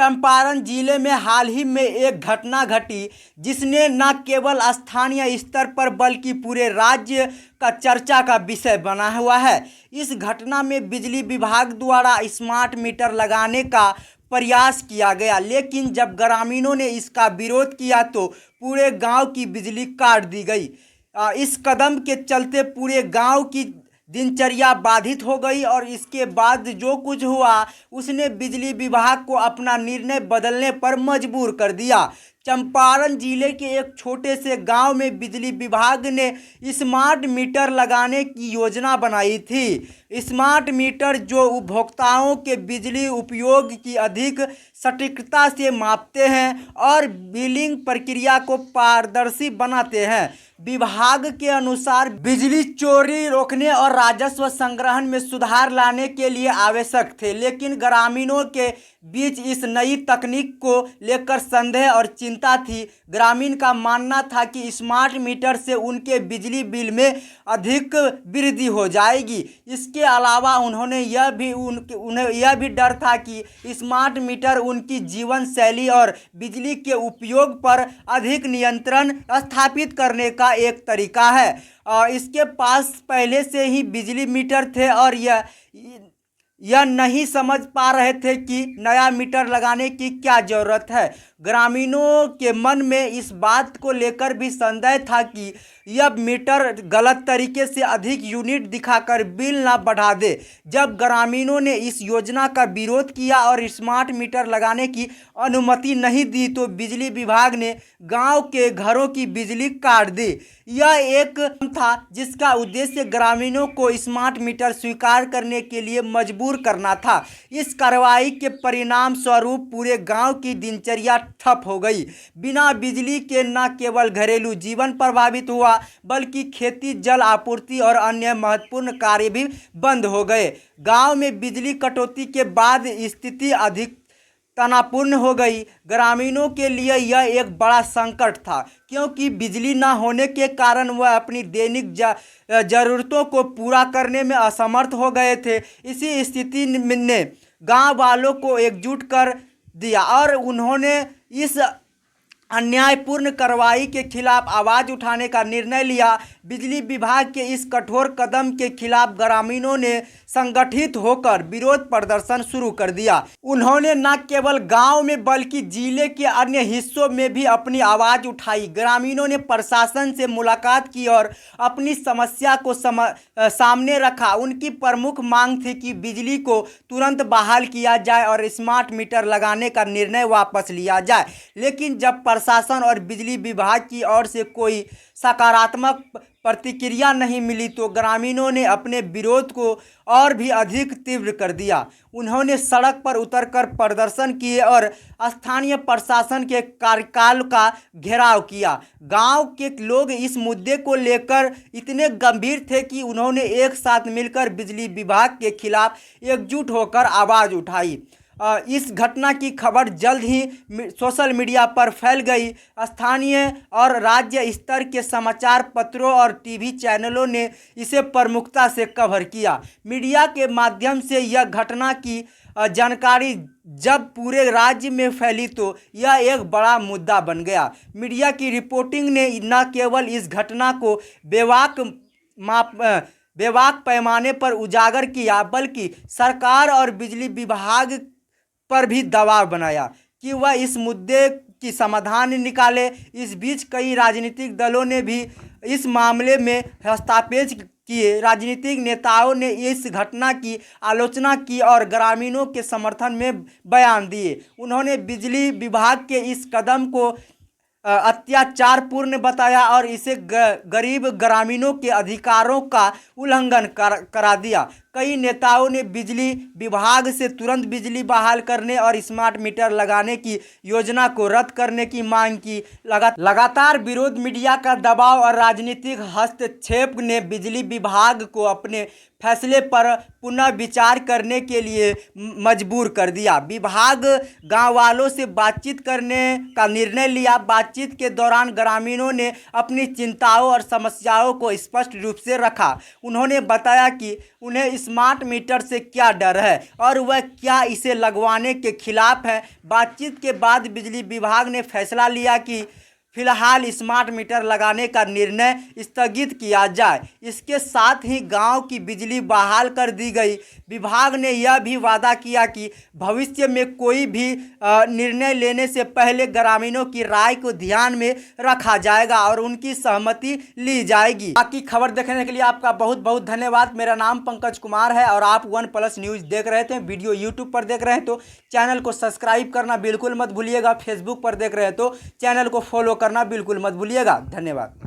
चंपारण जिले में हाल ही में एक घटना घटी जिसने न केवल स्थानीय स्तर पर बल्कि पूरे राज्य का चर्चा का विषय बना हुआ है। इस घटना में बिजली विभाग द्वारा स्मार्ट मीटर लगाने का प्रयास किया गया, लेकिन जब ग्रामीणों ने इसका विरोध किया तो पूरे गांव की बिजली काट दी गई। इस कदम के चलते पूरे गांव की दिनचर्या बाधित हो गई और इसके बाद जो कुछ हुआ उसने बिजली विभाग को अपना निर्णय बदलने पर मजबूर कर दिया। चंपारण जिले के एक छोटे से गांव में बिजली विभाग ने स्मार्ट मीटर लगाने की योजना बनाई थी। स्मार्ट मीटर जो उपभोक्ताओं के बिजली उपयोग की अधिक सटीकता से मापते हैं और बिलिंग प्रक्रिया को पारदर्शी बनाते हैं। विभाग के अनुसार बिजली चोरी रोकने और राजस्व संग्रहण में सुधार लाने के लिए आवश्यक थे, लेकिन ग्रामीणों के बीच इस नई तकनीक को लेकर संदेह और चिंता थी। ग्रामीण का मानना था कि स्मार्ट मीटर से उनके बिजली बिल में अधिक वृद्धि हो जाएगी। इसके अलावा उन्हें यह भी डर था कि स्मार्ट मीटर उनकी जीवन शैली और बिजली के उपयोग पर अधिक नियंत्रण स्थापित करने का एक तरीका है। इसके पास पहले से ही बिजली मीटर थे और यह नहीं समझ पा रहे थे कि नया मीटर लगाने की क्या ज़रूरत है। ग्रामीणों के मन में इस बात को लेकर भी संदेह था कि यह मीटर गलत तरीके से अधिक यूनिट दिखाकर बिल ना बढ़ा दे। जब ग्रामीणों ने इस योजना का विरोध किया और स्मार्ट मीटर लगाने की अनुमति नहीं दी तो बिजली विभाग ने गांव के घरों की बिजली काट दी। यह एक था जिसका उद्देश्य ग्रामीणों को स्मार्ट मीटर स्वीकार करने के लिए मजबूर करना था। इस कार्रवाई के परिणाम स्वरूप पूरे गांव की दिनचर्या ठप हो गई। बिना बिजली के न केवल घरेलू जीवन प्रभावित हुआ बल्कि खेती, जल आपूर्ति और अन्य महत्वपूर्ण कार्य भी बंद हो गए। गांव में बिजली कटौती के बाद स्थिति अधिक तनावपूर्ण हो गई। ग्रामीणों के लिए यह एक बड़ा संकट था क्योंकि बिजली न होने के कारण वह अपनी दैनिक जरूरतों को पूरा करने में असमर्थ हो गए थे। इसी स्थिति ने गांव वालों को एकजुट कर दिया और उन्होंने इस अन्यायपूर्ण कार्रवाई के खिलाफ आवाज़ उठाने का निर्णय लिया। बिजली विभाग के इस कठोर कदम के खिलाफ ग्रामीणों ने संगठित होकर विरोध प्रदर्शन शुरू कर दिया। उन्होंने न केवल गांव में बल्कि जिले के अन्य हिस्सों में भी अपनी आवाज़ उठाई। ग्रामीणों ने प्रशासन से मुलाकात की और अपनी समस्या को सामने रखा। उनकी प्रमुख मांग थी कि बिजली को तुरंत बहाल किया जाए और स्मार्ट मीटर लगाने का निर्णय वापस लिया जाए। लेकिन जब प्रशासन और बिजली विभाग की ओर से कोई सकारात्मक प्रतिक्रिया नहीं मिली तो ग्रामीणों ने अपने विरोध को और भी अधिक तीव्र कर दिया। उन्होंने सड़क पर उतरकर प्रदर्शन किए और स्थानीय प्रशासन के कार्यकाल का घेराव किया। गांव के लोग इस मुद्दे को लेकर इतने गंभीर थे कि उन्होंने एक साथ मिलकर बिजली विभाग के खिलाफ एकजुट होकर आवाज़ उठाई। इस घटना की खबर जल्द ही सोशल मीडिया पर फैल गई। स्थानीय और राज्य स्तर के समाचार पत्रों और टीवी चैनलों ने इसे प्रमुखता से कवर किया। मीडिया के माध्यम से यह घटना की जानकारी जब पूरे राज्य में फैली तो यह एक बड़ा मुद्दा बन गया। मीडिया की रिपोर्टिंग ने न केवल इस घटना को बेबाक पैमाने पर उजागर किया बल्कि सरकार और बिजली विभाग पर भी दबाव बनाया कि वह इस मुद्दे की समाधान निकाले। इस बीच कई राजनीतिक दलों ने भी इस मामले में हस्तक्षेप किए। राजनीतिक नेताओं ने इस घटना की आलोचना की और ग्रामीणों के समर्थन में बयान दिए। उन्होंने बिजली विभाग के इस कदम को अत्याचारपूर्ण बताया और इसे गरीब ग्रामीणों के अधिकारों का उल्लंघन करा दिया। कई नेताओं ने बिजली विभाग से तुरंत बिजली बहाल करने और स्मार्ट मीटर लगाने की योजना को रद्द करने की मांग की। लगातार विरोध, मीडिया का दबाव और राजनीतिक हस्तक्षेप ने बिजली विभाग को अपने फैसले पर पुनः विचार करने के लिए मजबूर कर दिया। विभाग गांव वालों से बातचीत करने का निर्णय लिया। बातचीत के दौरान ग्रामीणों ने अपनी चिंताओं और समस्याओं को स्पष्ट रूप से रखा। उन्होंने बताया कि उन्हें स्मार्ट मीटर से क्या डर है और वह क्या इसे लगवाने के खिलाफ है। बातचीत के बाद बिजली विभाग ने फैसला लिया कि फिलहाल स्मार्ट मीटर लगाने का निर्णय स्थगित किया जाए। इसके साथ ही गांव की बिजली बहाल कर दी गई। विभाग ने यह भी वादा किया कि भविष्य में कोई भी निर्णय लेने से पहले ग्रामीणों की राय को ध्यान में रखा जाएगा और उनकी सहमति ली जाएगी। बाकी खबर देखने के लिए आपका बहुत बहुत धन्यवाद। मेरा नाम पंकज कुमार है और आप वन प्लस न्यूज़ देख रहे थे। वीडियो यूट्यूब पर देख रहे हैं तो चैनल को सब्सक्राइब करना बिल्कुल मत भूलिएगा। फेसबुक पर देख रहे हैं तो चैनल को फॉलो करना बिल्कुल मत भूलिएगा। धन्यवाद।